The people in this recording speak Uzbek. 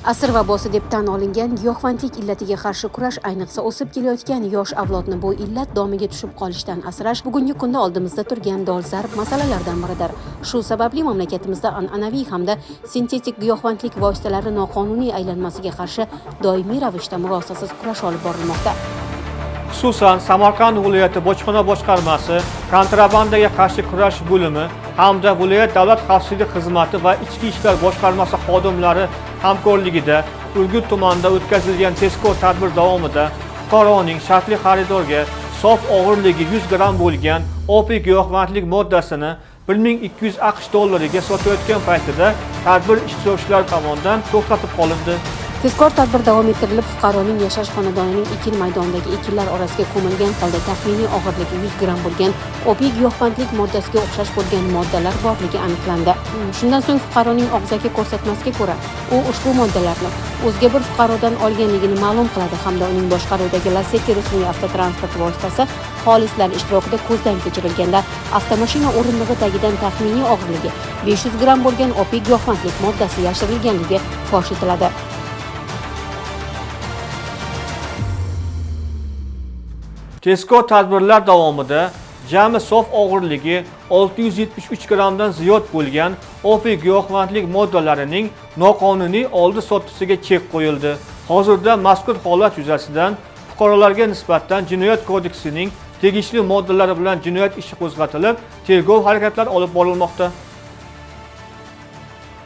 Asr vabosi deb tan olingan giyohvandlik illatiga qarshi kurash, ayniqsa o'sib kelayotgan yosh avlodni bu illat domiga tushib qolishdan asrash bugungi kunda oldimizda turgan dolzarb masalalardan biridir. Shu sababli mamlakatimizda an'anaviy hamda sintetik giyohvandlik vositalari noqonuniy aylanmasiga qarshi doimiy ravishda murosasiz kurash olib borilmoqda. Xususan, Samarqand viloyati bojxona boshqarmasi, kontrabandaga qarshi kurash bo'limi hamda viloyat davlat xavfsizlik xizmati va ichki ishlar boshqarmasi xodimlari hamkorligida Urgut tumanida o'tkazilgan tezkor tadbir davomida fuqaroning shartli xaridorga sof og'irligi 100 gram bo'lgan OPI giyohvandlik moddasini 1200 AQSh dollariga sotayotgan paytida tadbir ishtirokchilari tomonidan to'xtatib qolindi. Tezkor tadbir davom ettirilib, fuqaroning yashash xonadonining ekin maydonidagi ekinlar orasiga ko'milgan holda taxminiy og'irligi 100 gram bo'lgan OPI giyohvandlik moddasiga o'xshash bo'lgan moddalar borligi aniqlandi. Shundan so'ng fuqaroning og'zaki ko'rsatmasiga ko'ra, u ushbu moddalarni o'zga bir fuqarodan olganligini ma'lum qiladi hamda uning boshqaruvidagi Lacetti rusumli avtotransport vositasi xolislar ishtirokida ko'zdan kechirilganda avtomashina o'rindig'i tagidan taxminiy og'irligi 500 gram bo'lgan OPI giyohvandlik moddasi yashirilganligi fosh etiladi. Tezkor tadbirlar davomida jami sof og'irligi 673 gramdan ziyod bo'lgan OPI giyohvandlik moddalarining noqonuniy oldi sottisiga chek qo'yildi. Hozirda mazkur holat yuzasidan fuqarolarga nisbatan Jinoyat kodeksining tegishli moddalari bilan jinoyat ishi qo'zg'atilib, tergov harakatlari olib borilmoqda.